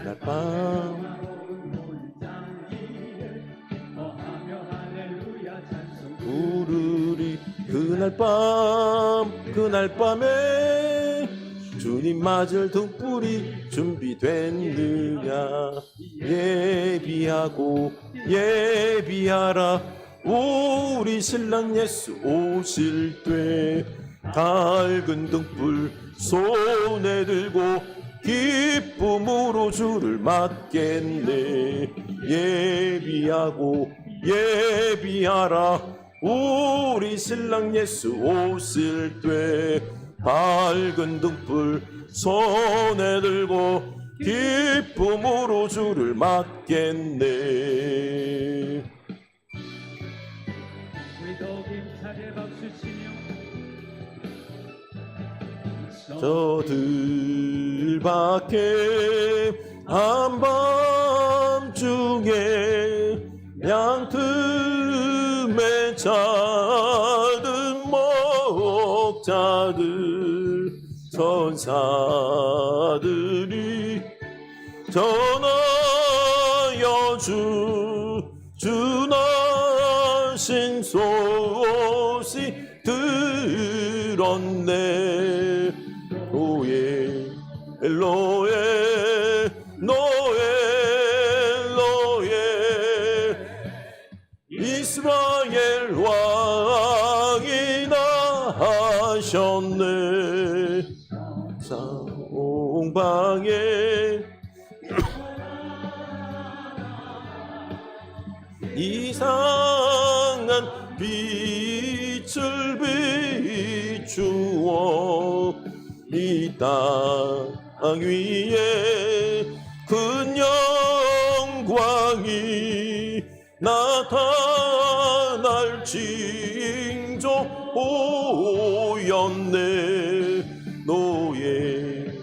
그날 밤 부르리. 그날 밤에 주님 맞을 등불이 준비됐느냐. 예비하라. 우리 신랑 예수 오실 때 밝은 등불 손에 들고 기쁨으로 주를 맞겠네. 예비하라. 우리 신랑 예수 오실 때 밝은 등불 손에 들고 기쁨으로 주를 맞겠네. 우리도 힘차게 박수치며 저 들밖에 한밤중에 양틈에 작은 목자들 천사들이 전하여 주나신 소식 들었네. 노엘 이스라엘 왕이 나셨네. 사ong방에 이상한 빛을 비추어 이 땅 위에 큰 영광이 나타날 징조 보였네. 노엘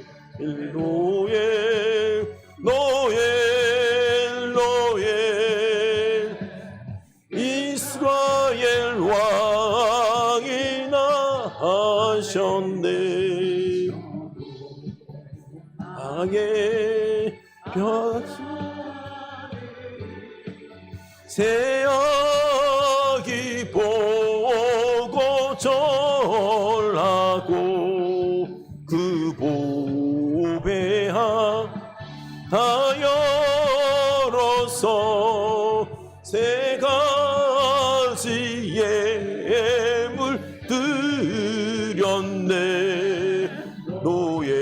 이스라엘 왕이 나셨네. 방에 새아기 보고 절하고 그 보배하 다 열어서 세 가지 예물 드렸네. 노엘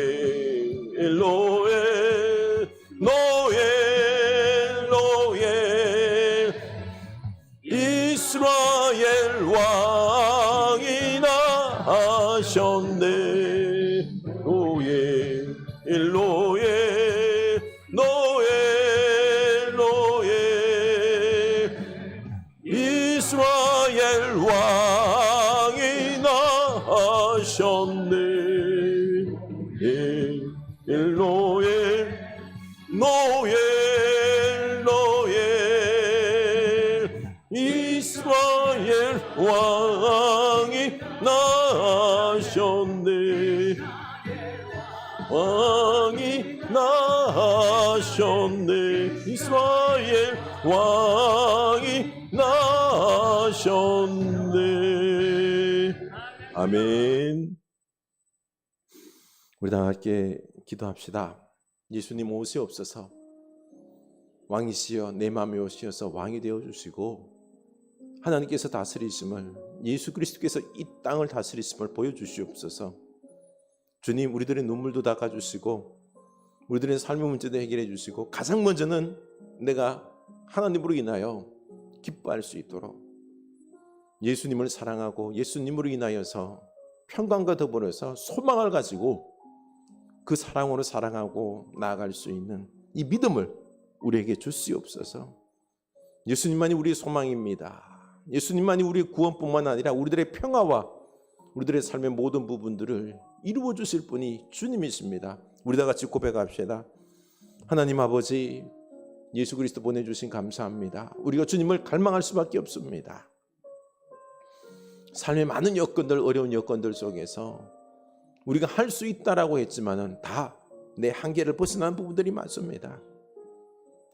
이스라엘 왕이 나셨네. 노엘 이스라엘 왕이 나셨네. 노엘 이스라엘 왕이 나셨네. 이스라엘 왕이 나셨네. 아멘. 우리 다 함께 기도합시다. 예수님 오시옵소서. 왕이시여 내 마음에 오시어서 왕이 되어주시고 하나님께서 다스리심을, 예수 그리스도께서 이 땅을 다스리심을 보여주시옵소서. 주님, 우리들의 눈물도 닦아주시고 우리들의 삶의 문제도 해결해 주시고 가장 먼저는 내가 하나님으로 인하여 기뻐할 수 있도록 예수님을 사랑하고 예수님으로 인하여서 평강과 더불어서 소망을 가지고 그 사랑으로 사랑하고 나아갈 수 있는 이 믿음을 우리에게 주시옵소서. 예수님만이 우리의 소망입니다. 예수님만이 우리의 구원뿐만 아니라 우리들의 평화와 우리들의 삶의 모든 부분들을 이루어 주실 분이 주님이십니다. 우리 다 같이 고백합시다. 하나님 아버지, 예수 그리스도 보내주신 감사합니다. 우리가 주님을 갈망할 수밖에 없습니다. 삶의 많은 여건들, 어려운 여건들 속에서 우리가 할 수 있다라고 했지만은 다 내 한계를 벗어난 부분들이 많습니다.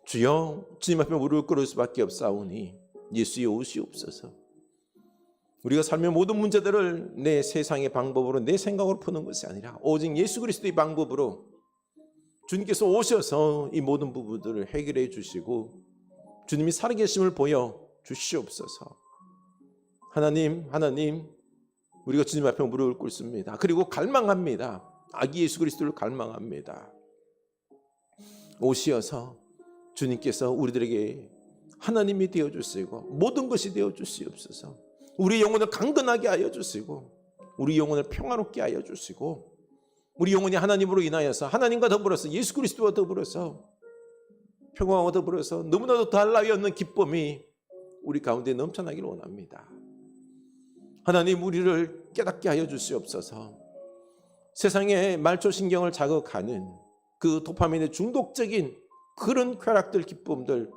주여, 주님 앞에 무릎을 꿇을 수밖에 없사오니 예수여 오시옵소서. 우리가 삶의 모든 문제들을 내 세상의 방법으로, 내 생각으로 푸는 것이 아니라 오직 예수 그리스도의 방법으로 주님께서 오셔서 이 모든 부분들을 해결해 주시고 주님이 살아계심을 보여 주시옵소서. 하나님, 우리가 주님 앞에 무릎을 꿇습니다. 그리고 갈망합니다. 아기 예수 그리스도를 갈망합니다. 오시어서 주님께서 우리들에게 하나님이 되어주시고 모든 것이 되어주시옵소서. 우리 영혼을 강건하게 하여 주시고 우리 영혼을 평화롭게 하여 주시고 우리 영혼이 하나님으로 인하여서 하나님과 더불어서 예수 그리스도와 더불어서 평화와 더불어서 너무나도 더할 나위 없는 기쁨이 우리 가운데 넘쳐나기를 원합니다. 하나님, 우리를 깨닫게 하여 주시옵소서. 세상의 말초신경을 자극하는 그 도파민의 중독적인 그런 쾌락들, 기쁨들,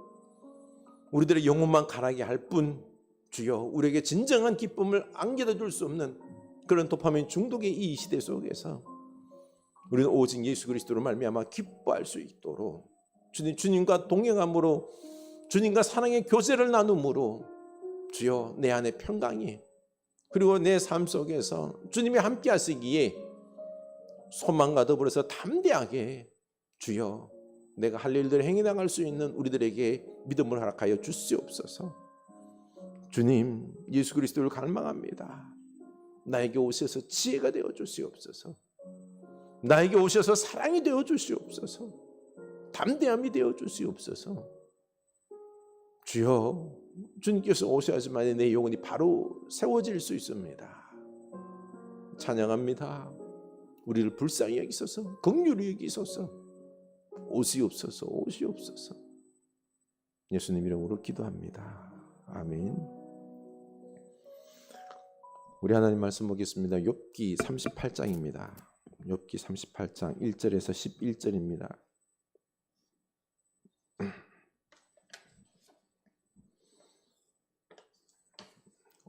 우리들의 영혼만 가라게 할 뿐 주여 우리에게 진정한 기쁨을 안겨다 줄 수 없는 그런 도파민 중독의 이 시대 속에서 우리는 오직 예수 그리스도로 말미암아 기뻐할 수 있도록 주님과 동행함으로 주님과 사랑의 교제를 나눔으로 주여 내 안에 평강이 그리고 내 삶 속에서 주님이 함께 하시기에 소망과 더불어서 담대하게 주여 내가 할 일들을 행해나갈 수 있는 우리들에게 믿음을 허락하여 주시옵소서. 주님, 예수 그리스도를 갈망합니다. 나에게 오셔서 지혜가 되어 주시옵소서. 나에게 오셔서 사랑이 되어 주시옵소서. 담대함이 되어 주시옵소서. 주여, 주님께서 오셔야지만 내 영혼이 바로 세워질 수 있습니다. 찬양합니다. 우리를 불쌍히 여기소서, 긍휼히 여기소서. 오시옵소서, 오시옵소서. 예수님 이름으로 기도합니다. 아멘. 우리 하나님 말씀 보겠습니다. 욥기 38장입니다. 욥기 38장 1절에서 11절입니다.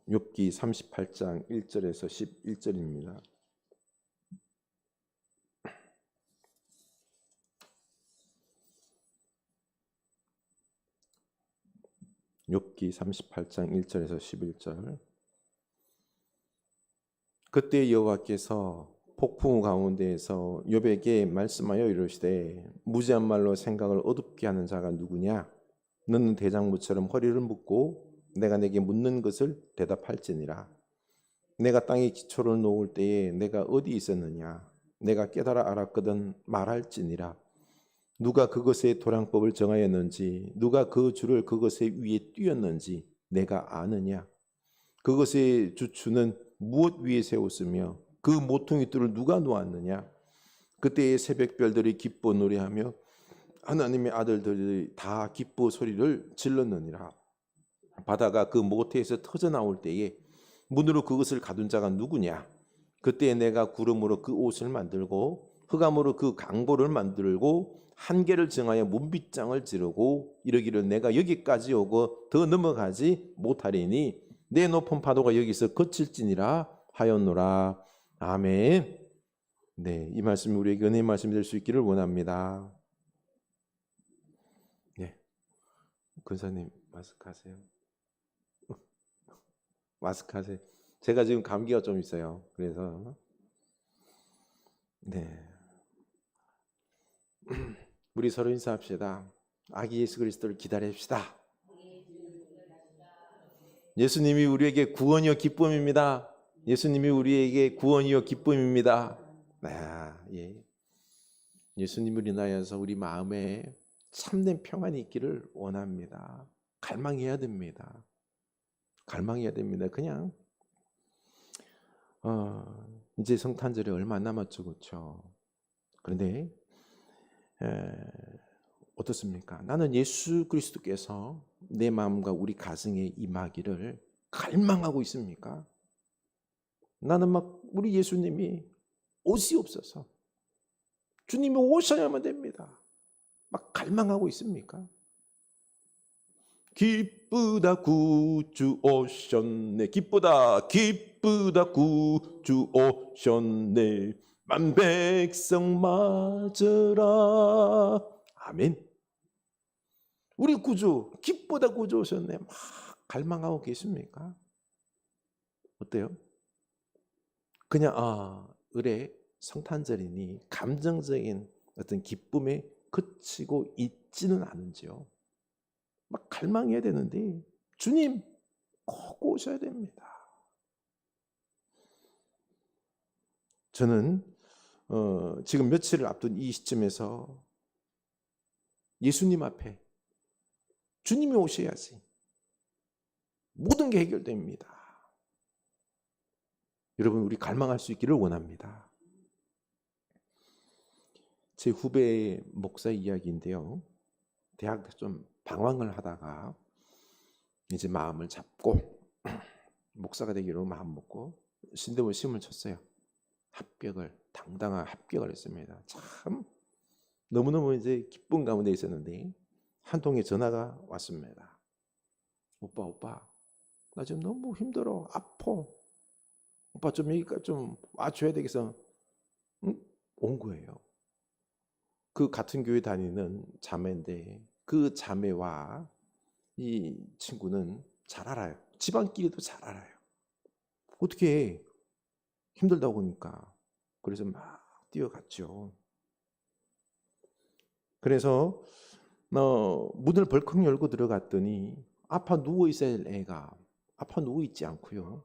욥기 38장 1절에서 11절입니다. 욥기 38장 1절에서 11절. 그때 여호와께서 폭풍 가운데에서 욥에게 말씀하여 이르시되 무지한 말로 생각을 어둡게 하는 자가 누구냐? 너는 대장부처럼 허리를 묶고 내가 내게 묻는 것을 대답할지니라. 내가 땅에 기초를 놓을 때에 내가 어디 있었느냐? 내가 깨달아 알았거든 말할지니라. 누가 그것의 도량법을 정하였는지 누가 그 줄을 그것의 위에 띄었는지 내가 아느냐? 그것의 주추는 무엇 위에 세웠으며 그 모퉁이 뜰을 누가 놓았느냐? 그때의 새벽별들이 기뻐 노래하며 하나님의 아들들이 다 기뻐 소리를 질렀느니라. 바다가 그 모태에서 터져 나올 때에 문으로 그것을 가둔 자가 누구냐? 그때 내가 구름으로 그 옷을 만들고 흑암으로 그 강보를 만들고 한계를 정하여 문빗장을 지르고 이르기를 내가 여기까지 오고 더 넘어가지 못하리니 내 높은 파도가 여기서 그칠지니라 하였노라. 아멘. 네, 이 말씀이 우리에게 은혜의 말씀이 될 수 있기를 원합니다. 네, 권사님 마스크 하세요. 마스크 하세요. 제가 지금 감기가 좀 있어요. 그래서 네, 우리 서로 인사합시다. 아기 예수 그리스도를 기다립시다. 예수님이 우리에게 구원이요 기쁨입니다. 예수님이 우리에게 구원이요 기쁨입니다. 아, 예. 예수님을 인하여서 우리 마음에 참된 평안이 있기를 원합니다. 갈망해야 됩니다. 갈망해야 됩니다. 그냥 이제 성탄절에 얼마 안 남았죠, 그렇죠? 그런데 어떻습니까? 나는 예수 그리스도께서 내 마음과 우리 가정에 임하기를 갈망하고 있습니까? 나는 막 우리 예수님이 오시옵소서. 주님이 오셔야만 됩니다. 막 갈망하고 있습니까? 기쁘다 구주 오셨네. 기쁘다 구주 오셨네. 만 백성 맞으라. 아멘. 우리 구주, 빛보다 구주 오셨네. 막 갈망하고 계십니까? 어때요? 그냥 의뢰 성탄절이니 감정적인 어떤 기쁨에 그치고 있지는 않은지요. 막 갈망해야 되는데 주님 꼭 오셔야 됩니다. 저는 지금 며칠을 앞둔 이 시점에서 예수님 앞에 주님이 오셔야지 모든 게 해결됩니다. 여러분, 우리 갈망할 수 있기를 원합니다. 제 후배 목사 이야기인데요. 대학 좀 방황을 하다가 이제 마음을 잡고 목사가 되기로 마음 먹고 신대원 시험을 쳤어요. 당당한 합격을 했습니다. 참 너무너무 이제 기쁜 가운데 있었는데 한 통의 전화가 왔습니다. 오빠, 나 지금 너무 힘들어, 아파. 오빠 좀 여기까지 좀 와줘야 되겠어. 응? 온 거예요. 그 같은 교회 다니는 자매인데 그 자매와 이 친구는 잘 알아요. 집안끼리도 잘 알아요. 어떻게 힘들다고 하니까. 그래서 막 뛰어갔죠. 그래서 문을 벌컥 열고 들어갔더니 아파 누워 있어야 할 애가 아파 누워 있지 않고요.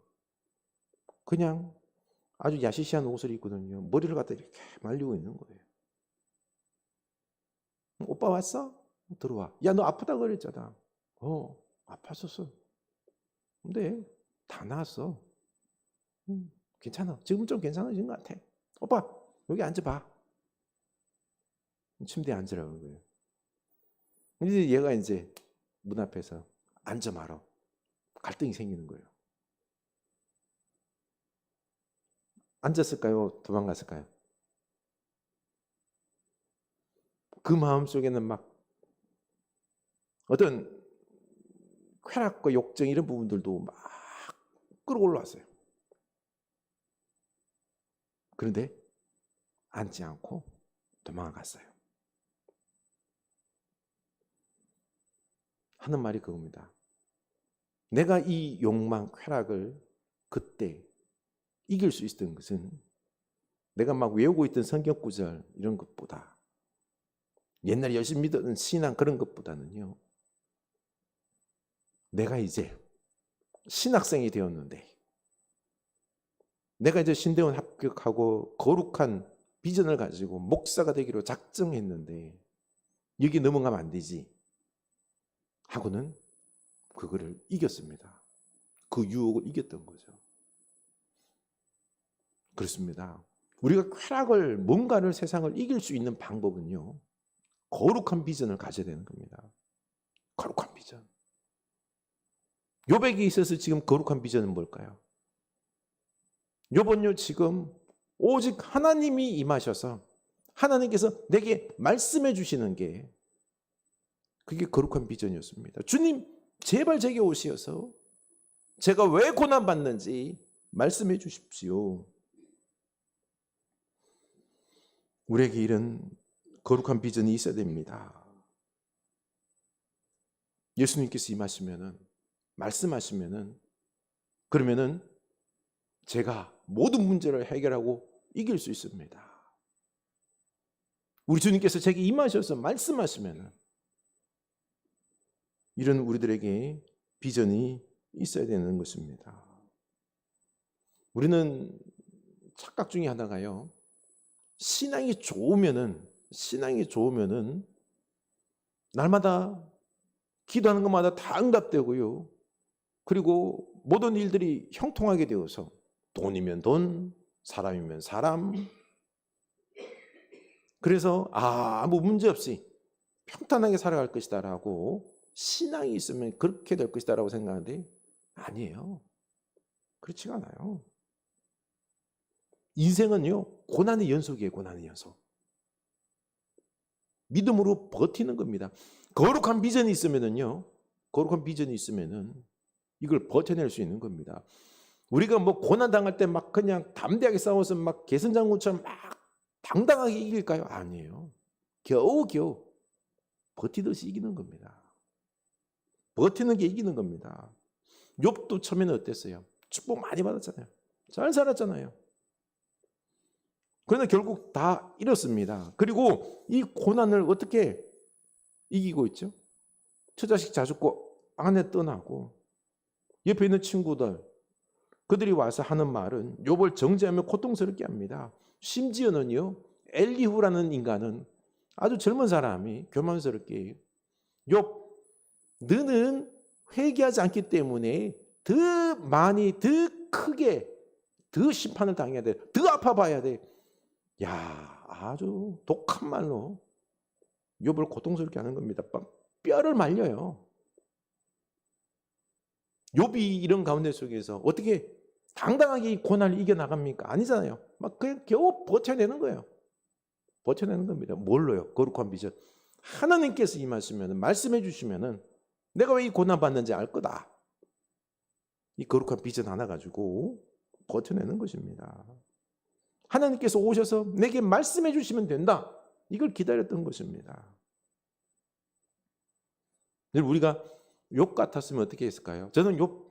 그냥 아주 야시시한 옷을 입거든요. 머리를 갖다 이렇게 말리고 있는 거예요. 오빠 왔어? 들어와. 야, 너 아프다고 그랬잖아. 아팠었어. 근데 다 나았어. 괜찮아. 지금 좀 괜찮아진 것 같아. 오빠, 여기 앉아봐. 침대에 앉으라고 거예요. 이제 얘가 이제 문 앞에서 앉아 말어. 갈등이 생기는 거예요. 앉았을까요? 도망갔을까요? 그 마음속에는 막 어떤 쾌락과 욕정 이런 부분들도 막 끌어올라왔어요. 그런데 앉지 않고 도망갔어요. 하는 말이 그겁니다. 내가 이 욕망, 쾌락을 그때 이길 수 있었던 것은 내가 막 외우고 있던 성경 구절 이런 것보다 옛날에 열심히 믿었던 신앙 그런 것보다는요. 내가 이제 신학생이 되었는데 내가 이제 신대원 합격하고 거룩한 비전을 가지고 목사가 되기로 작정했는데 여기 넘어가면 안 되지 하고는 그거를 이겼습니다. 그 유혹을 이겼던 거죠. 그렇습니다. 우리가 쾌락을 뭔가를 세상을 이길 수 있는 방법은요. 거룩한 비전을 가져야 되는 겁니다. 거룩한 비전. 욥에게 있어서 지금 거룩한 비전은 뭘까요? 욥은요 지금 오직 하나님이 임하셔서 하나님께서 내게 말씀해 주시는 게 그게 거룩한 비전이었습니다. 주님 제발 제게 오시어서 제가 왜 고난받는지 말씀해 주십시오. 우리에게 이런 거룩한 비전이 있어야 됩니다. 예수님께서 임하시면은 말씀하시면은 그러면은 제가 모든 문제를 해결하고 이길 수 있습니다. 우리 주님께서 제게 임하셔서 말씀하시면은 이런 우리들에게 비전이 있어야 되는 것입니다. 우리는 착각 중에 하나가요. 신앙이 좋으면은 날마다 기도하는 것마다 다 응답되고요. 그리고 모든 일들이 형통하게 되어서 돈이면 돈, 사람이면 사람. 그래서 아무 문제 없이 평탄하게 살아갈 것이다라고 신앙이 있으면 그렇게 될 것이다라고 생각하는데 아니에요. 그렇지가 않아요. 인생은요 고난의 연속이에요. 고난의 연속. 믿음으로 버티는 겁니다. 거룩한 비전이 있으면은요. 거룩한 비전이 있으면은 이걸 버텨낼 수 있는 겁니다. 우리가 뭐 고난 당할 때 막 그냥 담대하게 싸워서 막 개선장군처럼 막 당당하게 이길까요? 아니에요. 겨우겨우 버티듯이 이기는 겁니다. 버티는 게 이기는 겁니다. 욥도 처음에는 어땠어요? 축복 많이 받았잖아요. 잘 살았잖아요. 그러나 결국 다 잃었습니다. 그리고 이 고난을 어떻게 이기고 있죠? 처자식 자죽고 아내 떠나고 옆에 있는 친구들, 그들이 와서 하는 말은 욥을 정죄하며 고통스럽게 합니다. 심지어는요, 엘리후라는 인간은 아주 젊은 사람이 교만스럽게 욥, 너는 회개하지 않기 때문에 더 많이, 더 크게, 더 심판을 당해야 돼. 더 아파봐야 돼. 야, 아주 독한 말로 욥을 고통스럽게 하는 겁니다. 뼈를 말려요. 욥이 이런 가운데 속에서 어떻게 당당하게 이 고난을 이겨나갑니까? 아니잖아요. 막 그냥 겨우 버텨내는 거예요. 버텨내는 겁니다. 뭘로요? 거룩한 비전. 하나님께서 임하시면, 말씀해 주시면은 내가 왜 이 고난 받는지 알 거다. 이 거룩한 비전 하나 가지고 버텨내는 것입니다. 하나님께서 오셔서 내게 말씀해 주시면 된다. 이걸 기다렸던 것입니다. 우리가 욥 같았으면 어떻게 했을까요? 저는 욥,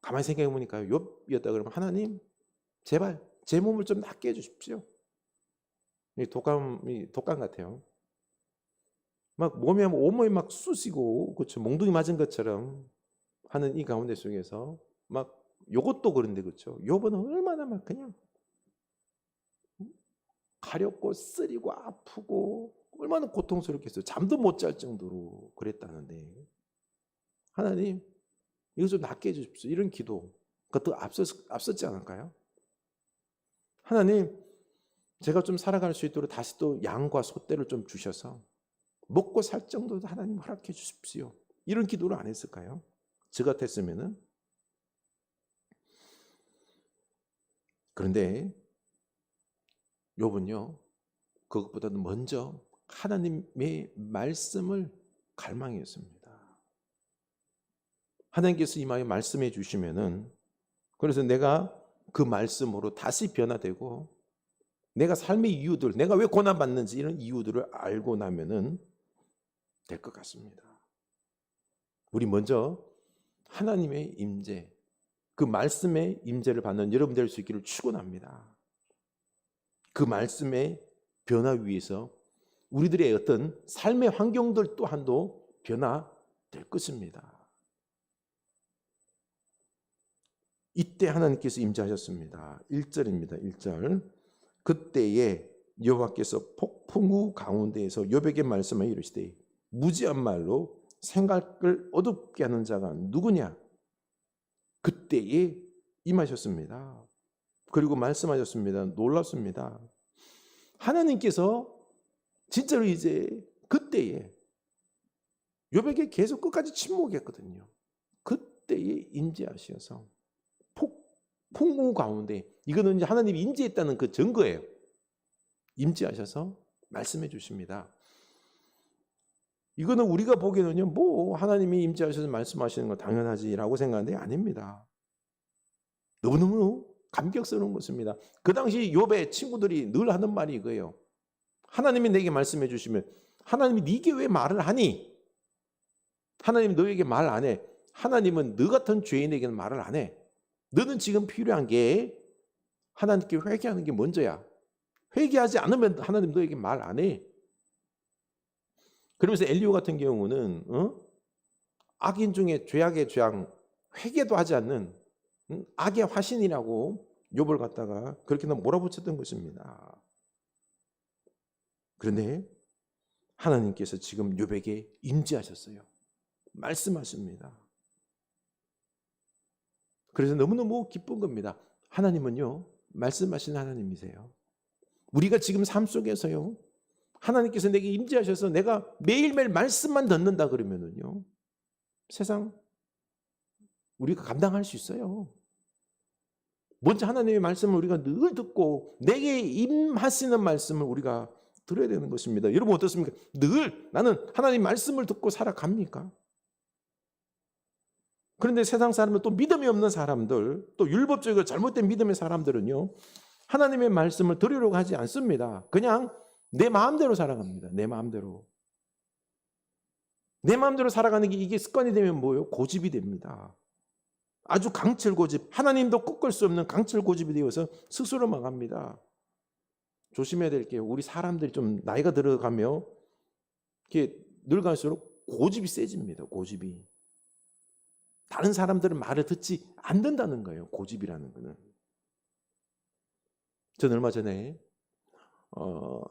가만히 생각해 보니까 욥이었다 그러면 하나님, 제발 제 몸을 좀 낫게 해주십시오. 독감 같아요. 막 몸이 온몸이 막 쑤시고, 그렇죠. 몽둥이 맞은 것처럼 하는 이 가운데 속에서 막 요것도 그런데 그렇죠. 욥은 얼마나 막 그냥 가렵고 쓰리고 아프고 얼마나 고통스럽겠어요. 잠도 못 잘 정도로 그랬다는데 하나님 이거 좀 낫게 해주십시오. 이런 기도 그것도 앞섰지 않을까요? 하나님 제가 좀 살아갈 수 있도록 다시 또 양과 소떼를 좀 주셔서 먹고 살 정도도 하나님 허락해 주십시오. 이런 기도를 안 했을까요? 저 같았으면은. 그런데 욥은요 그것보다는 먼저 하나님의 말씀을 갈망했습니다. 하나님께서 임하여 말씀해 주시면은 그래서 내가 그 말씀으로 다시 변화되고 내가 삶의 이유들, 내가 왜 고난받는지 이런 이유들을 알고 나면은 될 것 같습니다. 우리 먼저 하나님의 임재, 그 말씀의 임재를 받는 여러분 될 수 있기를 축원합니다. 그 말씀의 변화 위에서 우리들의 어떤 삶의 환경들 또한도 변화될 것입니다. 이때 하나님께서 임재하셨습니다. 1절입니다. 1절. 그때에 여호와께서 폭풍우 가운데에서 욥에게 말씀하여 이르시되 무지한 말로 생각을 어둡게 하는 자가 누구냐? 그때에 임하셨습니다. 그리고 말씀하셨습니다. 놀랍습니다. 하나님께서 진짜로 이제 그때에 욥에게 계속 끝까지 침묵했거든요. 그때에 임재하셔서 폭풍우 가운데 이거는 이제 하나님이 임재했다는 그 증거예요. 임재하셔서 말씀해 주십니다. 이거는 우리가 보기에는요, 뭐 하나님이 임재하셔서 말씀하시는 거 당연하지라고 생각하는데 아닙니다. 너무너무 감격스러운 것입니다. 그 당시 욥의 친구들이 늘 하는 말이 이거예요. 하나님이 내게 말씀해 주시면 하나님이 네게 왜 말을 하니? 하나님이 너에게 말 안 해. 하나님은 너 같은 죄인에게는 말을 안 해. 너는 지금 필요한 게 하나님께 회개하는 게 먼저야. 회개하지 않으면 하나님 너에게 말 안 해. 그러면서 엘리오 같은 경우는 악인 중에 죄악의 죄악, 회개도 하지 않는 악의 화신이라고 욥을 갖다가 그렇게 몰아붙였던 것입니다. 그런데 하나님께서 지금 욥에게 임재하셨어요. 말씀하십니다. 그래서 너무너무 기쁜 겁니다. 하나님은요 말씀하신 하나님이세요. 우리가 지금 삶 속에서요 하나님께서 내게 임재하셔서 내가 매일매일 말씀만 듣는다 그러면은요 세상 우리가 감당할 수 있어요. 먼저 하나님의 말씀을 우리가 늘 듣고 내게 임하시는 말씀을 우리가 들어야 되는 것입니다. 여러분 어떻습니까? 늘 나는 하나님 말씀을 듣고 살아갑니까? 그런데 세상 사람은 또 믿음이 없는 사람들, 또 율법적이고 잘못된 믿음의 사람들은요 하나님의 말씀을 들으려고 하지 않습니다. 그냥 내 마음대로 살아갑니다. 내 마음대로. 내 마음대로 살아가는 게 이게 습관이 되면 뭐예요? 고집이 됩니다. 아주 강철 고집, 하나님도 꺾을 수 없는 강철 고집이 되어서 스스로 망합니다. 조심해야 될 게 우리 사람들이 좀 나이가 들어가며 이렇게 늙을수록 고집이 세집니다. 고집이. 다른 사람들은 말을 듣지 않는다는 거예요. 고집이라는 거는. 전 얼마 전에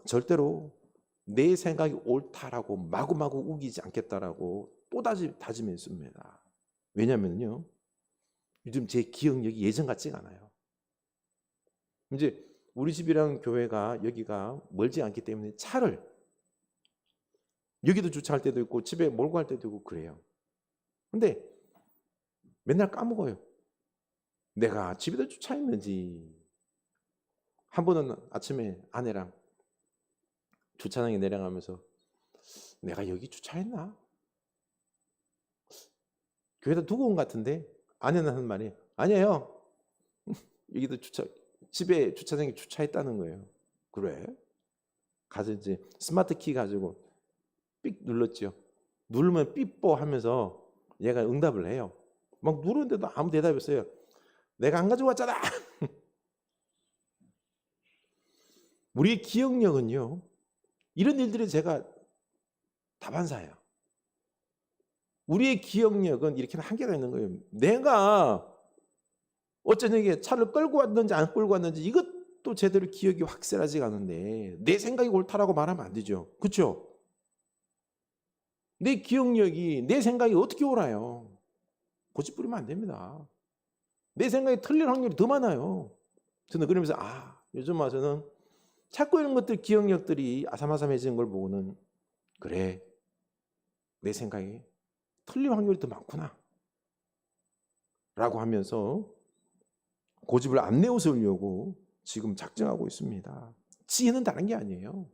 절대로 내 생각이 옳다라고 마구마구 우기지 않겠다라고 또 다짐했습니다. 왜냐면요, 요즘 제 기억력이 예전 같지가 않아요. 이제 우리 집이랑 교회가 여기가 멀지 않기 때문에 차를 여기도 주차할 때도 있고 집에 몰고 갈 때도 있고 그래요. 근데 맨날 까먹어요. 내가 집에다 주차했는지. 한 번은 아침에 아내랑 주차장에 내려가면서 내가 여기 주차했나? 교회에다 두고 온 것 같은데 아내는 하는 말이 아니에요. 여기도 집에 주차장에 주차했다는 거예요. 그래? 가서 이제 스마트 키 가지고 삑 눌렀죠. 누르면 삐뽀 하면서 얘가 응답을 해요. 막 누르는데도 아무 대답이 없어요. 내가 안 가지고 왔잖아. 우리의 기억력은요, 이런 일들이 제가 다반사예요. 우리의 기억력은 이렇게 한계가 있는 거예요. 내가 어쩌냐게 차를 끌고 왔는지 안 끌고 왔는지 이것도 제대로 기억이 확실하지가 않은데 내 생각이 옳다라고 말하면 안 되죠. 그렇죠? 내 기억력이 내 생각이 어떻게 옳아요? 고집 부리면 안 됩니다. 내 생각이 틀릴 확률이 더 많아요. 저는 그러면서 요즘 와서는 자꾸 이런 것들 기억력들이 아삼아삼해지는 걸 보고는 그래, 내 생각이 틀릴 확률이 더 많구나 라고 하면서 고집을 안 내세우려고 지금 작정하고 있습니다. 지혜는 다른 게 아니에요.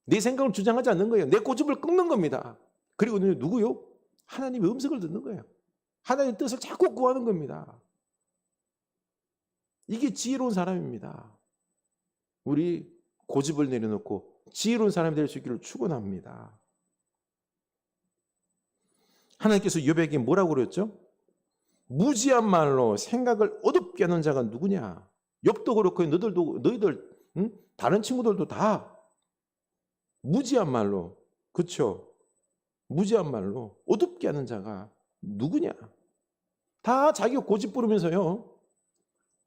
내 생각을 주장하지 않는 거예요. 내 고집을 꺾는 겁니다. 그리고 누구요? 하나님의 음성을 듣는 거예요. 하나님의 뜻을 자꾸 구하는 겁니다. 이게 지혜로운 사람입니다. 우리 고집을 내려놓고 지혜로운 사람이 될 수 있기를 축원합니다. 하나님께서 욥에게 뭐라고 그랬죠? 무지한 말로 생각을 어둡게 하는 자가 누구냐? 욥도 그렇고 너희들 다른 친구들도 다 무지한 말로, 그렇죠? 무지한 말로 어둡게 하는 자가 누구냐? 다 자기가 고집 부르면서요,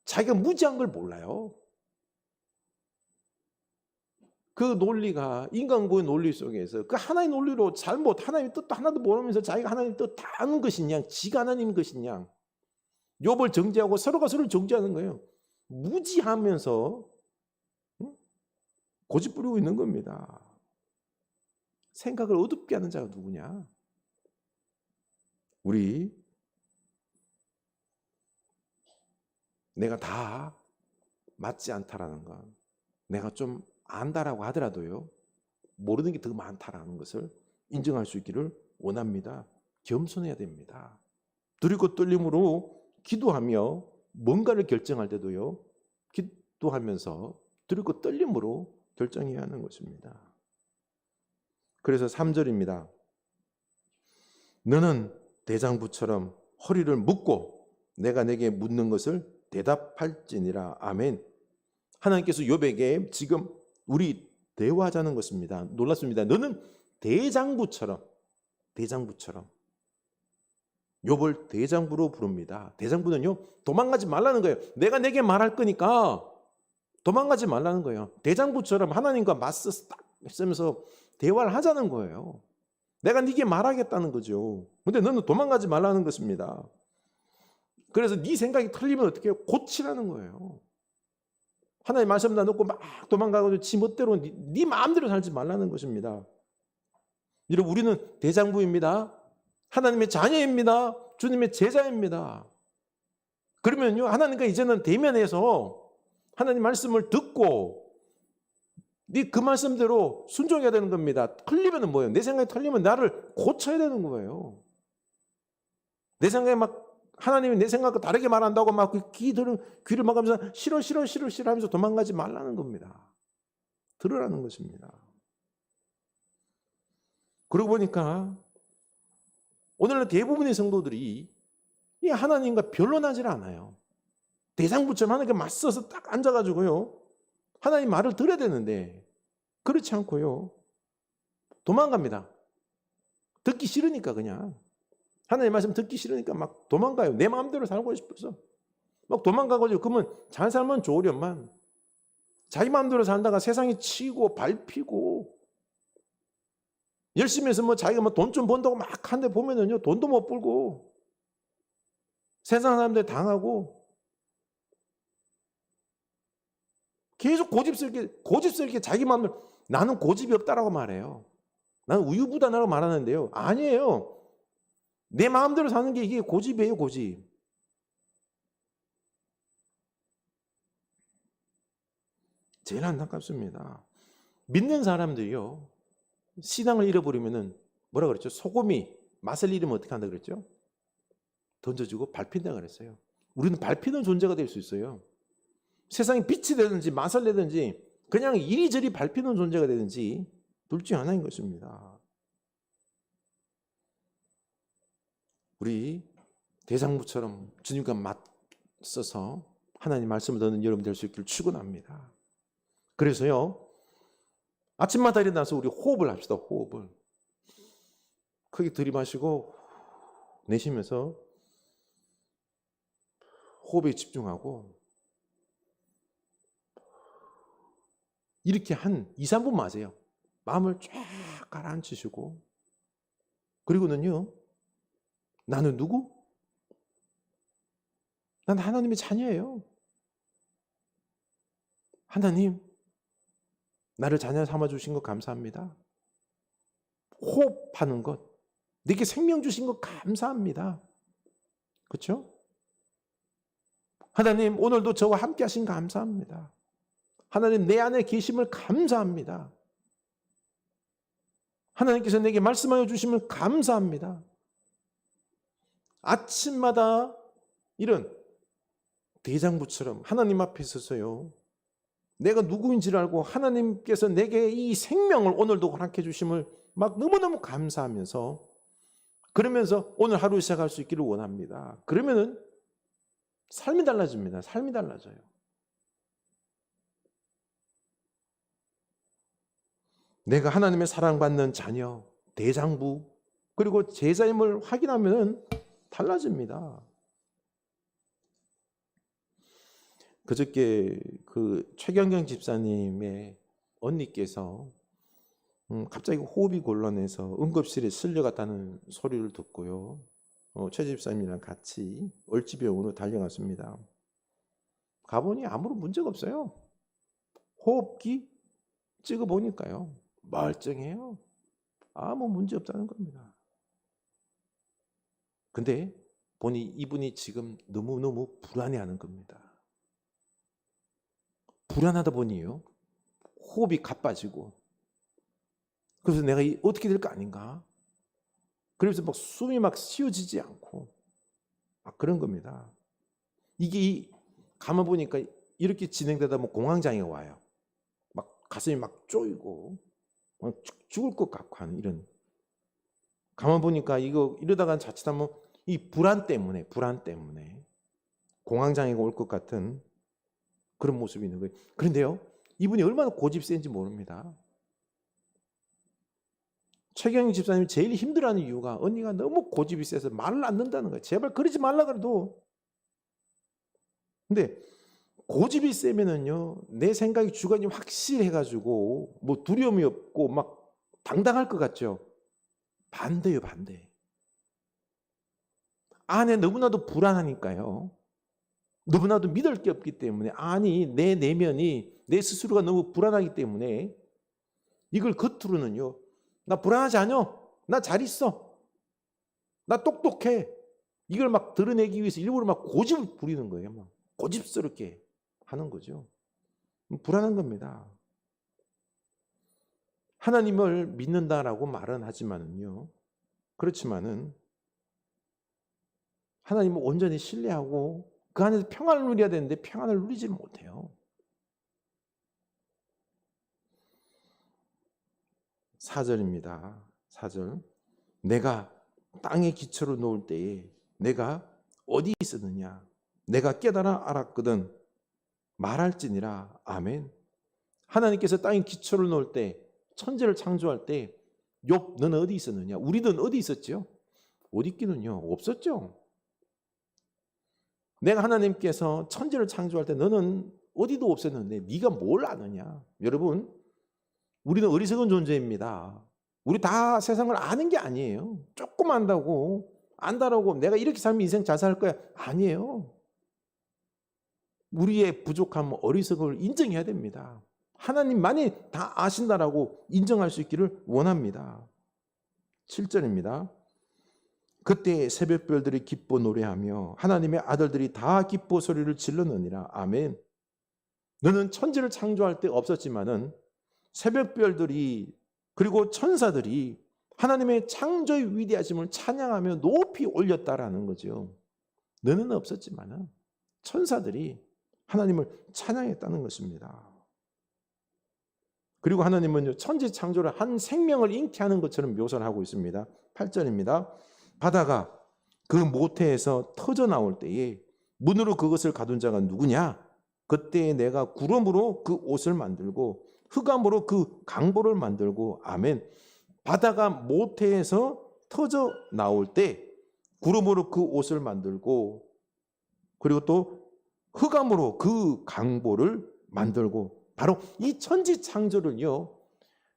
자기가 무지한 걸 몰라요. 그 논리가 인간고의 논리 속에서 그 하나의 논리로 하나님의 뜻도 하나도 모르면서 자기가 하나님의 뜻 다 아는 것이냐, 지가 하나님인 것이냐, 욥을 정죄하고 서로가 서로를 정죄하는 거예요. 무지하면서 고집 부리고 있는 겁니다. 생각을 어둡게 하는 자가 누구냐? 우리 내가 다 맞지 않다라는 것, 내가 좀 안다라고 하더라도요, 모르는 게 더 많다라는 것을 인정할 수 있기를 원합니다. 겸손해야 됩니다. 두렵고 떨림으로 기도하며 뭔가를 결정할 때도요, 기도하면서 두렵고 떨림으로 결정해야 하는 것입니다. 그래서 3절입니다. 너는 대장부처럼 허리를 묶고 내가 내게 묻는 것을 대답할지니라. 아멘. 하나님께서 욥에게 지금 우리 대화하자는 것입니다. 놀랐습니다. 너는 대장부처럼 욥을 대장부로 부릅니다. 대장부는요, 도망가지 말라는 거예요. 내가 내게 말할 거니까 도망가지 말라는 거예요. 대장부처럼 하나님과 맞서 딱 쓰면서 대화를 하자는 거예요. 내가 네게 말하겠다는 거죠. 근데 너는 도망가지 말라는 것입니다. 그래서 네 생각이 틀리면 어떻게 해요? 고치라는 거예요. 하나님 말씀 다 놓고 막 도망가고 지 멋대로 네 마음대로 살지 말라는 것입니다. 여러분, 우리는 대장부입니다. 하나님의 자녀입니다. 주님의 제자입니다. 그러면요, 하나님과 이제는 대면해서 하나님 말씀을 듣고 네 그 말씀대로 순종해야 되는 겁니다. 틀리면 뭐예요? 내 생각이 틀리면 나를 고쳐야 되는 거예요. 내 생각에 막 하나님이 내 생각과 다르게 말한다고 막 귀를 막으면서 싫어 하면서 도망가지 말라는 겁니다. 들으라는 것입니다. 그러고 보니까 오늘날 대부분의 성도들이 이 하나님과 변론하지 않아요. 대장부처럼 하나님께 맞서서 딱 앉아가지고요, 하나님 말을 들어야 되는데 그렇지 않고요, 도망갑니다. 듣기 싫으니까 그냥. 하나님 말씀 듣기 싫으니까 막 도망가요. 내 마음대로 살고 싶어서 막 도망가가지고, 그러면 잘 살면 좋으련만 자기 마음대로 살다가 세상에 치고 밟히고, 열심히 해서 뭐 자기가 뭐 돈 좀 번다고 막 한데 보면은요, 돈도 못 벌고 세상 사람들 당하고, 계속 고집스럽게 자기 마음대로. 나는 고집이 없다라고 말해요. 나는 우유부단하라고 말하는데요, 아니에요. 내 마음대로 사는 게 이게 고집이에요, 고집. 제일 안타깝습니다. 믿는 사람들이요, 신앙을 잃어버리면은 뭐라 그랬죠? 소금이 맛을 잃으면 어떻게 한다 그랬죠? 던져주고 밟힌다 그랬어요. 우리는 밟히는 존재가 될 수 있어요. 세상에 빛이 되든지 맛을 내든지 그냥 이리저리 밟히는 존재가 되든지 둘 중 하나인 것입니다. 우리 대장부처럼 주님과 맞서서 하나님 말씀을 듣는 여러분 될 수 있기를 축원합니다. 그래서요, 아침마다 일어나서 우리 호흡을 합시다. 호흡을 크게 들이마시고 내쉬면서 호흡에 집중하고, 이렇게 한 2, 3분 마세요. 마음을 쫙 가라앉히시고, 그리고는요, 나는 누구? 난 하나님의 자녀예요. 하나님, 나를 자녀 삼아주신 것 감사합니다. 호흡하는 것, 내게 생명 주신 것 감사합니다. 그렇죠? 하나님, 오늘도 저와 함께 하신 감사합니다. 하나님, 내 안에 계심을 감사합니다. 하나님께서 내게 말씀하여 주심을 감사합니다. 아침마다 이런 대장부처럼 하나님 앞에 서서요, 내가 누구인지를 알고 하나님께서 내게 이 생명을 오늘도 허락해 주심을 막 너무너무 감사하면서, 그러면서 오늘 하루 시작할 수 있기를 원합니다. 그러면은 삶이 달라집니다. 삶이 달라져요. 내가 하나님의 사랑받는 자녀, 대장부, 그리고 제자임을 확인하면 달라집니다. 그저께 그 최경경 집사님의 언니께서 갑자기 호흡이 곤란해서 응급실에 실려갔다는 소리를 듣고요, 최 집사님이랑 같이 을지병원으로 달려갔습니다. 가보니 아무런 문제가 없어요. 호흡기 찍어보니까요, 멀쩡해요. 아무 문제 없다는 겁니다. 근데 보니 이분이 지금 너무너무 불안해하는 겁니다. 불안하다 보니요, 호흡이 가빠지고, 그래서 내가 어떻게 될 거 아닌가? 그래서 막 숨이 막 쉬어지지 않고 막 그런 겁니다. 이게 가만 보니까 이렇게 진행되다 보면 공황장애가 와요. 막 가슴이 막 쪼이고 막 죽을 것 같고 하는, 이런. 가만 보니까 이러다가 자칫하면 이 불안 때문에 공황장애가 올 것 같은 그런 모습이 있는 거예요. 그런데요, 이분이 얼마나 고집센지 모릅니다. 최경영 집사님이 제일 힘들어하는 이유가 언니가 너무 고집이 세서 말을 안 듣는다는 거예요. 제발 그러지 말라 그래도. 근데 고집이 세면은요, 내 생각이 주관이 확실해가지고 뭐 두려움이 없고 막 당당할 것 같죠. 반대요, 반대. 안에 너무나도 불안하니까요, 너무나도 믿을 게 없기 때문에, 아니 내 내면이, 내 스스로가 너무 불안하기 때문에 이걸 겉으로는요, 나 불안하지 않아, 나 잘 있어, 나 똑똑해, 이걸 막 드러내기 위해서 일부러 막 고집을 부리는 거예요. 막 고집스럽게 하는 거죠. 불안한 겁니다. 하나님을 믿는다라고 말은 하지만은요, 그렇지만은 하나님을 온전히 신뢰하고 그 안에서 평안을 누려야 되는데 평안을 누리지 못해요. 4절입니다. 4절. 내가 땅에 기초를 놓을 때에 내가 어디 있었느냐? 내가 깨달아 알았거든. 말할지니라. 아멘. 하나님께서 땅에 기초를 놓을 때, 천지를 창조할 때 욥 너는 어디 있었느냐? 우리는 어디 있었죠? 어디 있기는요? 없었죠. 내가 하나님께서 천지를 창조할 때 너는 어디도 없었는데 네가 뭘 아느냐? 여러분, 우리는 어리석은 존재입니다. 우리 다 세상을 아는 게 아니에요. 조금 안다라고 내가 이렇게 살면 인생 잘 살 거야. 아니에요. 우리의 부족함, 어리석음을 인정해야 됩니다. 하나님만이 다 아신다라고 인정할 수 있기를 원합니다. 7절입니다. 그때 새벽별들이 기뻐 노래하며 하나님의 아들들이 다 기뻐 소리를 질렀느니라. 아멘. 너는 천지를 창조할 때 없었지만은 새벽별들이 그리고 천사들이 하나님의 창조의 위대하심을 찬양하며 높이 올렸다라는 거죠. 너는 없었지만은 천사들이 하나님을 찬양했다는 것입니다. 그리고 하나님은요, 천지 창조를 한 생명을 잉태하는 것처럼 묘사를 하고 있습니다. 8절입니다. 바다가 그 모태에서 터져 나올 때에 문으로 그것을 가둔 자가 누구냐? 그때 내가 구름으로 그 옷을 만들고 흑암으로 그 강보를 만들고. 아멘. 바다가 모태에서 터져 나올 때 구름으로 그 옷을 만들고 그리고 또 흑암으로 그 강보를 만들고. 바로 이 천지 창조를요,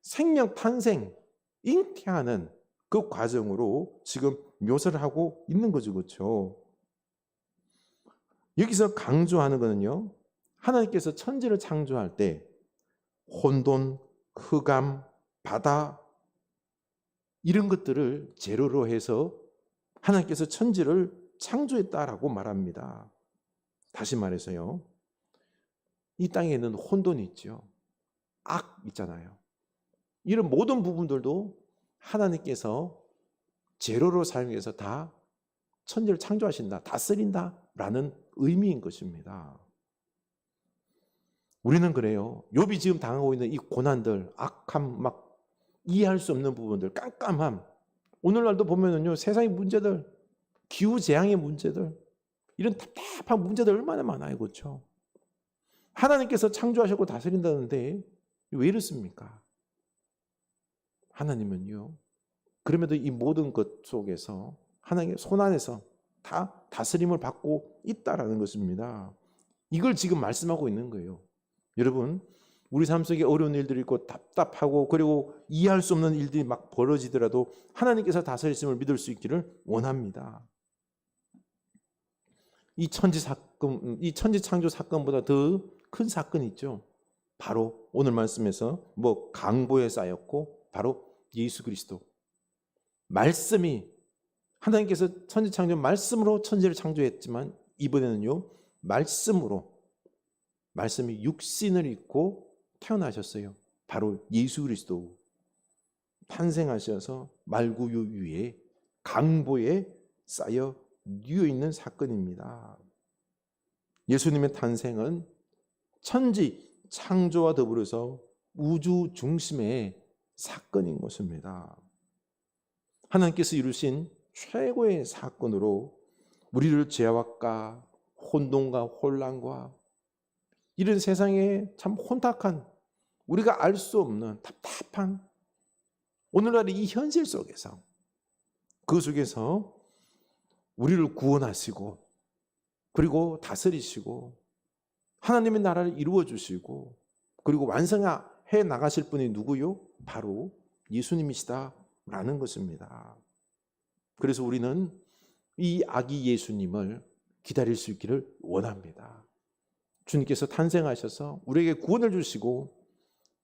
생명 탄생, 잉태하는 그 과정으로 지금 묘사를 하고 있는 거죠. 그렇죠? 여기서 강조하는 거는요, 하나님께서 천지를 창조할 때 혼돈, 흑암, 바다 이런 것들을 재료로 해서 하나님께서 천지를 창조했다라고 말합니다. 다시 말해서요, 이 땅에는 혼돈이 있죠. 악 있잖아요. 이런 모든 부분들도 하나님께서 재료로 사용해서 다 천지를 창조하신다, 다스린다라는 의미인 것입니다. 우리는 그래요. 욥이 지금 당하고 있는 이 고난들, 악함, 막 이해할 수 없는 부분들, 깜깜함. 오늘날도 보면은요, 세상의 문제들, 기후 재앙의 문제들, 이런 답답한 문제들 얼마나 많아요, 그렇죠? 하나님께서 창조하셨고 다스린다는데 왜 이렇습니까? 하나님은요, 그럼에도 이 모든 것 속에서 하나님의 손 안에서 다 다스림을 받고 있다라는 것입니다. 이걸 지금 말씀하고 있는 거예요. 여러분, 우리 삶 속에 어려운 일들이 있고 답답하고 그리고 이해할 수 없는 일들이 막 벌어지더라도 하나님께서 다스리심을 믿을 수 있기를 원합니다. 이 천지 창조 사건보다 더 큰 사건이 있죠. 바로 오늘 말씀에서 강보에 쌓였고 바로 예수 그리스도. 말씀이 하나님께서 천지 창조 말씀으로 천지를 창조했지만 이번에는요, 말씀이 육신을 입고 태어나셨어요. 바로 예수 그리스도 탄생하셔서 말구유 위에 강보에 쌓여 뉘어 있는 사건입니다. 예수님의 탄생은 천지 창조와 더불어서 우주 중심의 사건인 것입니다. 하나님께서 이루신 최고의 사건으로 우리를 죄악과 혼돈과 혼란과 이런 세상에 참 혼탁한, 우리가 알 수 없는 답답한 오늘날의 이 현실 속에서, 그 속에서 우리를 구원하시고 그리고 다스리시고 하나님의 나라를 이루어 주시고 그리고 완성해 나가실 분이 누구요? 바로 예수님이시다라는 것입니다. 그래서 우리는 이 아기 예수님을 기다릴 수 있기를 원합니다. 주님께서 탄생하셔서 우리에게 구원을 주시고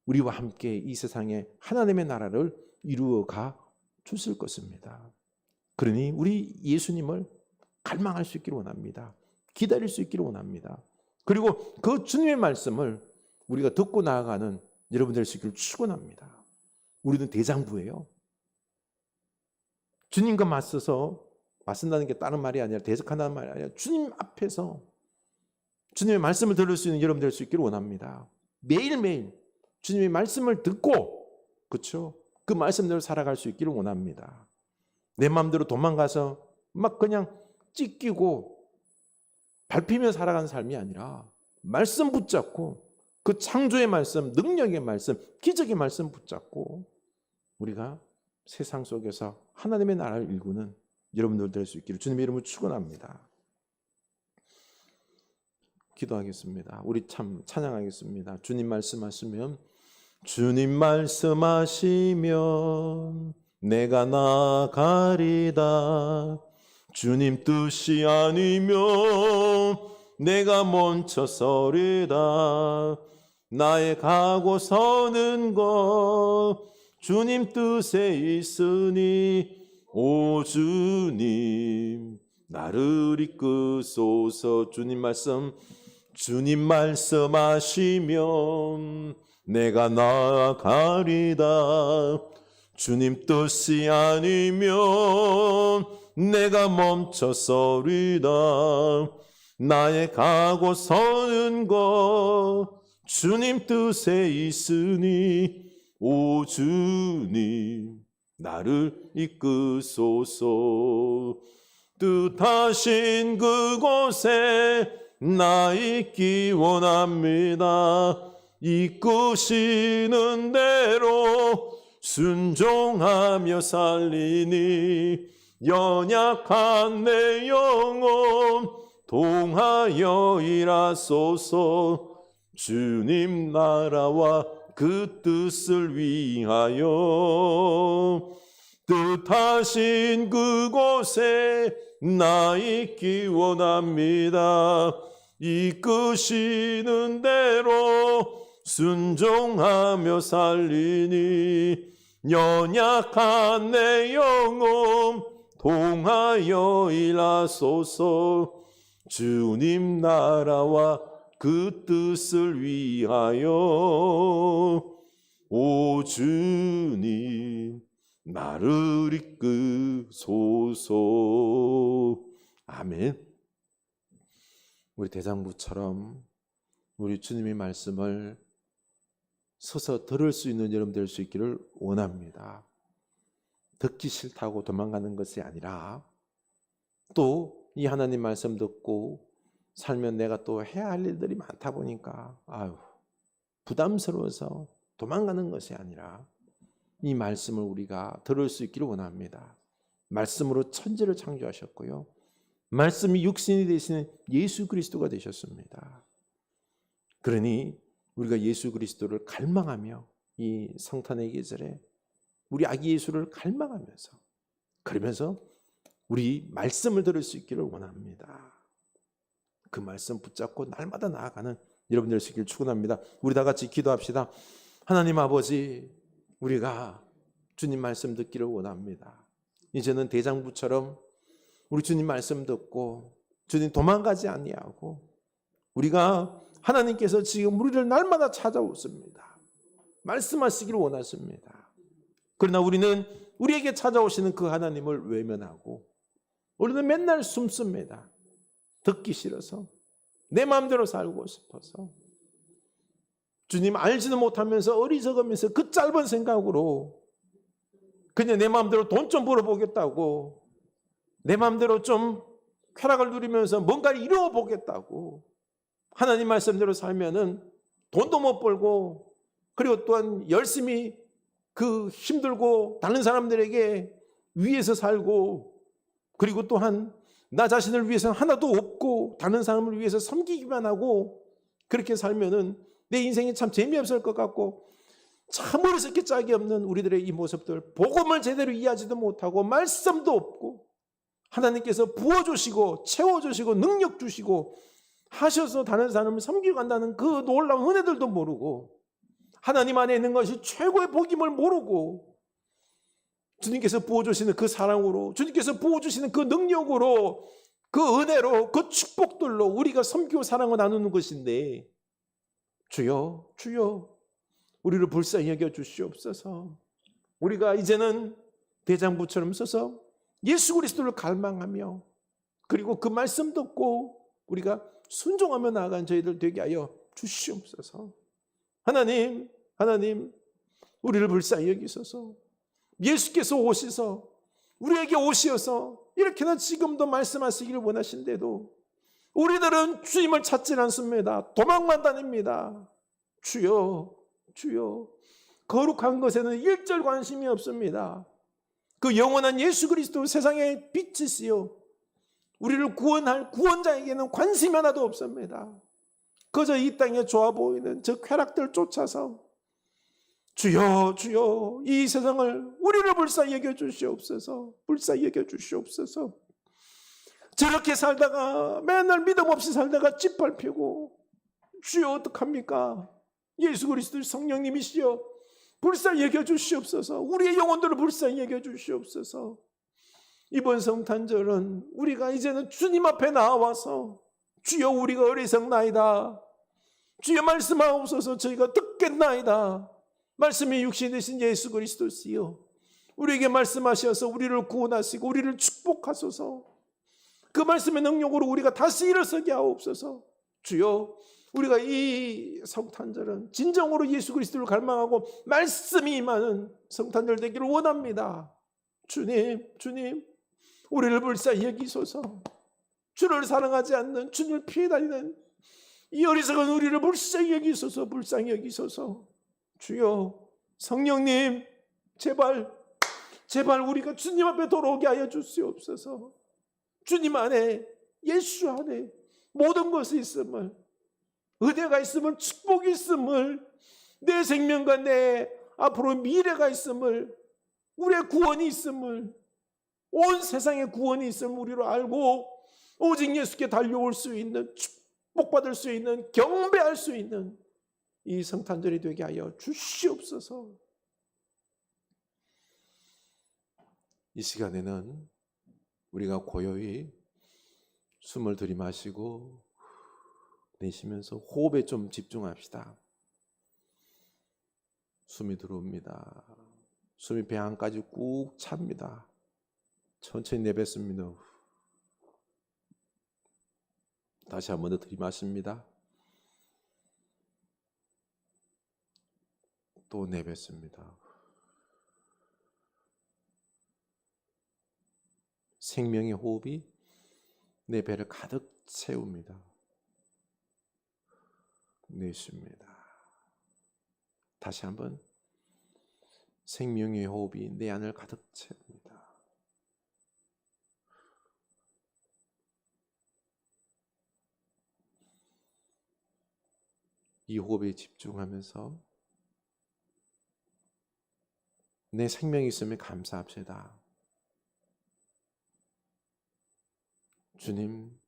우리와 함께 이 세상에 하나님의 나라를 이루어가 주실 것입니다. 그러니 우리 예수님을 갈망할 수 있기를 원합니다. 기다릴 수 있기를 원합니다. 그리고 그 주님의 말씀을 우리가 듣고 나아가는 여러분 될 수 있기를 축원합니다. 우리는 대장부예요. 주님과 맞서서 맞선다는 게 다른 말이 아니라 대적한다는 말이 아니라 주님 앞에서 주님의 말씀을 들을 수 있는 여러분 될 수 있기를 원합니다. 매일매일 주님의 말씀을 듣고 그렇죠? 그 말씀대로 살아갈 수 있기를 원합니다. 내 마음대로 도망가서 막 그냥 찢기고 밟히며 살아가는 삶이 아니라 말씀 붙잡고 그 창조의 말씀, 능력의 말씀, 기적의 말씀 붙잡고 우리가 세상 속에서 하나님의 나라를 일구는 여러분들 될 수 있기를 주님의 이름으로 축원합니다. 기도하겠습니다. 우리 참 찬양하겠습니다. 주님 말씀하시면 주님 말씀하시면 내가 나가리다. 주님 뜻이 아니면 내가 멈춰서리다. 나의 가고 서는 것 주님 뜻에 있으니 오 주님 나를 이끄소서. 주님 말씀하시면 내가 나아가리다. 주님 뜻이 아니면 내가 멈춰서리다. 나의 가고 서는 것 주님 뜻에 있으니 오 주님 나를 이끄소서. 뜻하신 그곳에 나 있기 원합니다. 이끄시는 대로 순종하며 살리니 연약한 내 영혼 동하여 일하소서. 주님 나라와 그 뜻을 위하여 뜻하신 그곳에 나 있기 원합니다. 이끄시는 대로 순종하며 살리니 연약한 내 영혼 동하여 일하소서. 주님 나라와 그 뜻을 위하여 오 주님 나를 이끄소서. 아멘. 우리 대장부처럼 우리 주님의 말씀을 서서 들을 수 있는 여러분 될 수 있기를 원합니다. 듣기 싫다고 도망가는 것이 아니라 또 이 하나님 말씀 듣고 살면 내가 또 해야 할 일들이 많다 보니까 부담스러워서 도망가는 것이 아니라 이 말씀을 우리가 들을 수 있기를 원합니다. 말씀으로 천지를 창조하셨고요. 말씀이 육신이 되시는 예수 그리스도가 되셨습니다. 그러니 우리가 예수 그리스도를 갈망하며 이 성탄의 계절에 우리 아기 예수를 갈망하면서 그러면서 우리 말씀을 들을 수 있기를 원합니다. 그 말씀 붙잡고 날마다 나아가는 여러분들 될 수 있기를 축원합니다. 우리 다 같이 기도합시다. 하나님 아버지, 우리가 주님 말씀 듣기를 원합니다. 이제는 대장부처럼 우리 주님 말씀 듣고 주님 도망가지 아니하고 우리가 하나님께서 지금 우리를 날마다 찾아오십니다. 말씀하시기를 원하십니다. 그러나 우리는 우리에게 찾아오시는 그 하나님을 외면하고 우리는 맨날 숨습니다. 듣기 싫어서 내 마음대로 살고 싶어서 주님 알지도 못하면서 어리석으면서 그 짧은 생각으로 그냥 내 마음대로 돈 좀 벌어보겠다고 내 마음대로 좀 쾌락을 누리면서 뭔가를 이루어보겠다고 하나님 말씀대로 살면은 돈도 못 벌고 그리고 또한 열심히 그 힘들고 다른 사람들에게 위해서 살고 그리고 또한 나 자신을 위해서는 하나도 없고 다른 사람을 위해서 섬기기만 하고 그렇게 살면은 내 인생이 참 재미없을 것 같고 참 어리석게 짝이 없는 우리들의 이 모습들 복음을 제대로 이해하지도 못하고 말씀도 없고 하나님께서 부어주시고 채워주시고 능력 주시고 하셔서 다른 사람을 섬기고 간다는 그 놀라운 은혜들도 모르고 하나님 안에 있는 것이 최고의 복임을 모르고 주님께서 부어주시는 그 사랑으로 주님께서 부어주시는 그 능력으로 그 은혜로 그 축복들로 우리가 섬기고 사랑을 나누는 것인데 주여 주여 우리를 불쌍히 여겨 주시옵소서. 우리가 이제는 대장부처럼 서서 예수 그리스도를 갈망하며 그리고 그 말씀 듣고 우리가 순종하며 나아간 저희들 되게 하여 주시옵소서. 하나님 우리를 불쌍히 여기소서. 예수께서 오셔서 우리에게 오시어서 이렇게나 지금도 말씀하시기를 원하신데도 우리들은 주님을 찾지 않습니다. 도망만 다닙니다. 주여 거룩한 것에는 일절 관심이 없습니다. 그 영원한 예수 그리스도 세상의 빛이시요 우리를 구원할 구원자에게는 관심이 하나도 없습니다. 그저 이 땅에 좋아 보이는 저 쾌락들 쫓아서 주여 이 세상을 우리를 불쌍히 여겨주시옵소서. 불쌍히 여겨주시옵소서. 저렇게 살다가 맨날 믿음 없이 살다가 짓밟히고 주여 어떡합니까? 예수 그리스도 성령님이시여 불쌍히 여겨주시옵소서. 우리의 영혼들을 불쌍히 여겨주시옵소서. 이번 성탄절은 우리가 이제는 주님 앞에 나와서 주여 우리가 어리석나이다. 주여 말씀하옵소서. 저희가 듣겠나이다. 말씀이 육신이 되신 예수 그리스도시여 우리에게 말씀하셔서 우리를 구원하시고 우리를 축복하소서. 그 말씀의 능력으로 우리가 다시 일어서게 하옵소서. 주여 우리가 이 성탄절은 진정으로 예수 그리스도를 갈망하고 말씀이 임하는 성탄절 되기를 원합니다. 주님 우리를 불쌍히 여기소서. 주를 사랑하지 않는 주님을 피해 다니는 이 어리석은 우리를 불쌍히 여기소서. 불쌍히 여기소서. 주여 성령님 제발 우리가 주님 앞에 돌아오게 하여 주시옵소서. 주님 안에 예수 안에 모든 것이 있음을 은혜가 있음을 축복이 있음을 내 생명과 내 앞으로 미래가 있음을 우리의 구원이 있음을 온 세상의 구원이 있음을 우리로 알고 오직 예수께 달려올 수 있는 축복받을 수 있는 경배할 수 있는 이 성탄절이 되게 하여 주시옵소서. 이 시간에는 우리가 고요히 숨을 들이마시고 내쉬면서 호흡에 좀 집중합시다. 숨이 들어옵니다. 숨이 배 안까지 꾹 찹니다. 천천히 내뱉습니다. 다시 한 번 더 들이마십니다. 또 내뱉습니다. 생명의 호흡이 내 배를 가득 채웁니다. 내쉽니다. 다시 한번 생명의 호흡이 내 안을 가득 채웁니다. 이 호흡에 집중하면서 내 생명이 있음에 감사합시다. 주님,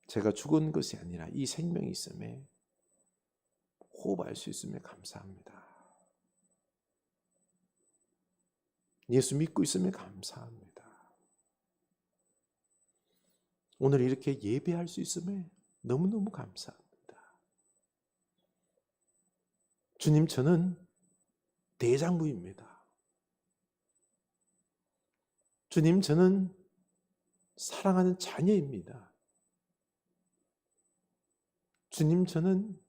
제가 죽은 것이 아니라 이 생명이 있음에 호흡할 수 있음에 감사합니다. 예수 믿고 있음에 감사합니다. 오늘 이렇게 예배할 수 있음에 너무너무 감사합니다. 주님, 저는 대장부입니다. 주님, 저는 사랑하는 자녀입니다. 주님, 저는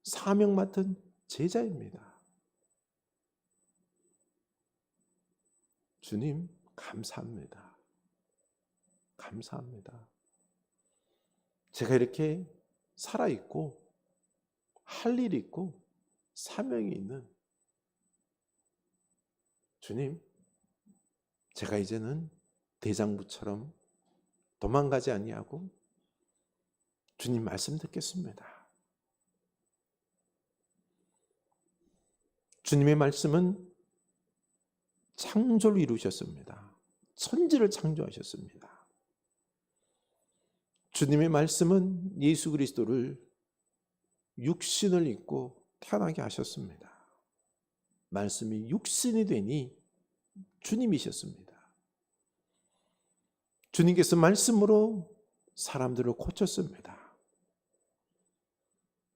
사명 맡은 제자입니다. 주님, 감사합니다. 감사합니다. 제가 이렇게 살아있고 할 일이 있고 사명이 있는 주님, 제가 이제는 대장부처럼 도망가지 아니하고 주님 말씀 듣겠습니다. 주님의 말씀은 창조를 이루셨습니다. 천지를 창조하셨습니다. 주님의 말씀은 예수 그리스도를 육신을 입고 태어나게 하셨습니다. 말씀이 육신이 되니 주님이셨습니다. 주님께서 말씀으로 사람들을 고쳤습니다.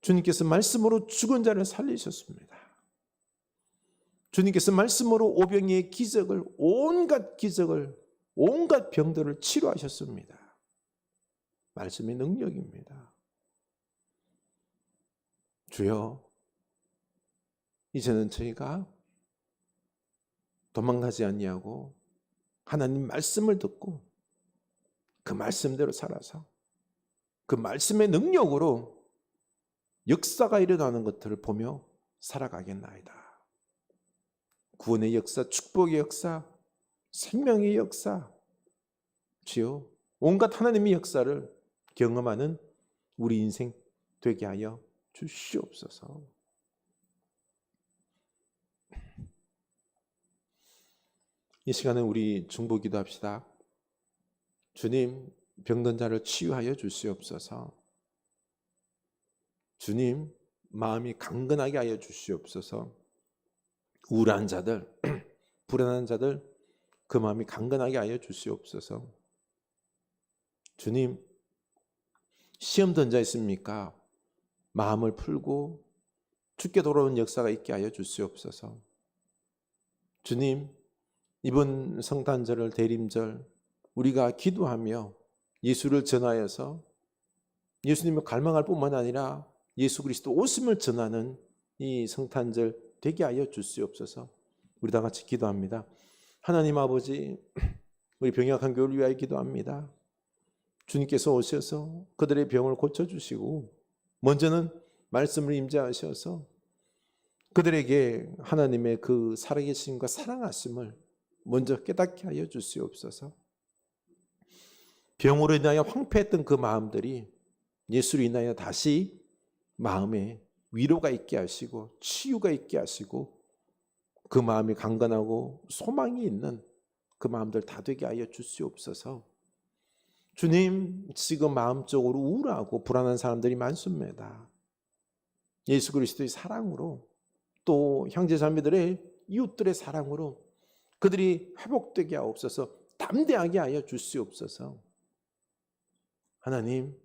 주님께서 말씀으로 죽은 자를 살리셨습니다. 주님께서 말씀으로 오병이의 기적을 온갖 기적을 온갖 병들을 치료하셨습니다. 말씀의 능력입니다. 주여, 이제는 저희가 도망가지 아니하고 하나님 말씀을 듣고 그 말씀대로 살아서 그 말씀의 능력으로 역사가 일어나는 것들을 보며 살아가겠나이다. 구원의 역사, 축복의 역사, 생명의 역사, 주여 온갖 하나님의 역사를 경험하는 우리 인생 되게 하여 주시옵소서. 이 시간에 우리 중보 기도합시다. 주님, 병든 자를 치유하여 주시옵소서. 주님, 마음이 강건하게 하여 주시옵소서. 우울한 자들, 불안한 자들, 그 마음이 강건하게 하여 주시옵소서. 주님, 시험 던 자 있습니까? 마음을 풀고 주께 돌아오는 역사가 있게 하여 주시옵소서. 주님, 이번 성탄절을 대림절 우리가 기도하며 예수를 전하여서 예수님을 갈망할 뿐만 아니라 예수 그리스도 오심을 전하는 이 성탄절 되게 하여 주시옵소서. 우리 다 같이 기도합니다. 하나님 아버지, 우리 병약한 교회를 위하여 기도합니다. 주님께서 오셔서 그들의 병을 고쳐주시고 먼저는 말씀을 임재하셔서 그들에게 하나님의 그 살아계심과 사랑하심을 먼저 깨닫게 하여 주시옵소서. 병으로 인하여 황폐했던 그 마음들이 예수로 인하여 다시 마음에 위로가 있게 하시고 치유가 있게 하시고 그 마음이 강건하고 소망이 있는 그 마음들 다 되게 하여 주시옵소서. 주님, 지금 마음적으로 우울하고 불안한 사람들이 많습니다. 예수 그리스도의 사랑으로 또 형제자매들의 이웃들의 사랑으로 그들이 회복되게 하옵소서. 담대하게 하여 주시옵소서. 하나님,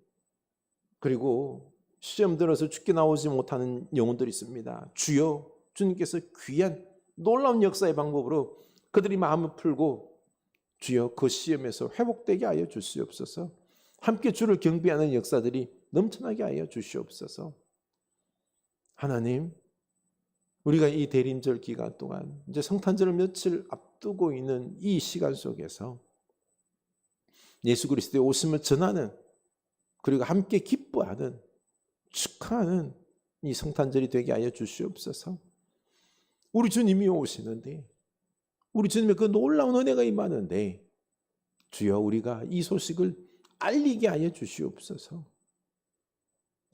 그리고 시험 들어서 죽게 나오지 못하는 영혼들이 있습니다. 주여, 주님께서 귀한 놀라운 역사의 방법으로 그들이 마음을 풀고 주여 그 시험에서 회복되게 하여 주시옵소서. 함께 주를 경배하는 역사들이 넘쳐나게 하여 주시옵소서. 하나님, 우리가 이 대림절 기간 동안 이제 성탄절을 며칠 앞두고 있는 이 시간 속에서 예수 그리스도의 오심을 전하는 그리고 함께 기뻐하는 축하하는 이 성탄절이 되게 하여 주시옵소서. 우리 주님이 오시는데 우리 주님의 그 놀라운 은혜가 임하는데 주여 우리가 이 소식을 알리게 하여 주시옵소서.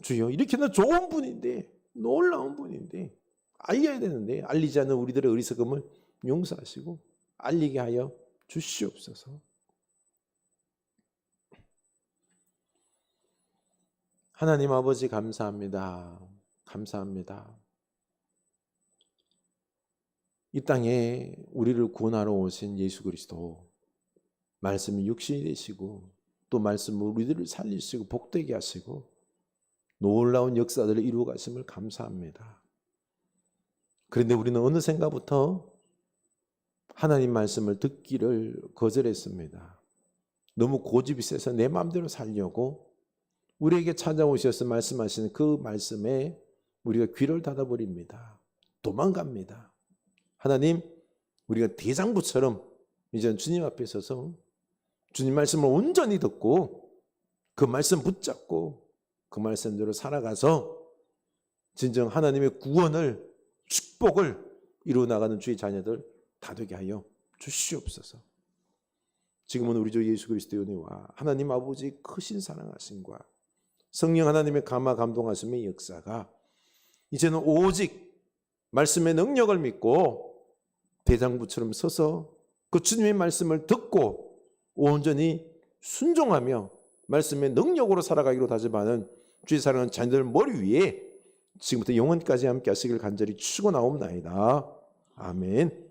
주여 이렇게나 좋은 분인데 놀라운 분인데 알려야 되는데 알리지 않는 우리들의 어리석음을 용서하시고 알리게 하여 주시옵소서. 하나님 아버지 감사합니다. 감사합니다. 이 땅에 우리를 구원하러 오신 예수 그리스도 말씀이 육신이 되시고 또 말씀으로 우리들을 살리시고 복되게 하시고 놀라운 역사들을 이루어 가심을 감사합니다. 그런데 우리는 어느샌가부터 하나님 말씀을 듣기를 거절했습니다. 너무 고집이 세서 내 마음대로 살려고 우리에게 찾아오셔서 말씀하시는 그 말씀에 우리가 귀를 닫아버립니다. 도망갑니다. 하나님, 우리가 대장부처럼 이제는 주님 앞에 서서 주님 말씀을 온전히 듣고 그 말씀 붙잡고 그 말씀대로 살아가서 진정 하나님의 구원을 축복을 이루어 나가는 주의 자녀들 다 되게 하여 주시옵소서. 지금은 우리 주 예수 그리스도의 은혜와 하나님 아버지 크신 사랑하심과 성령 하나님의 감화 감동하심의 역사가 이제는 오직 말씀의 능력을 믿고 대장부처럼 서서 그 주님의 말씀을 듣고 온전히 순종하며 말씀의 능력으로 살아가기로 다짐하는 주의 사랑하는 자녀들 머리 위에 지금부터 영원까지 함께 하시길 간절히 축원하옵나이다. 아멘.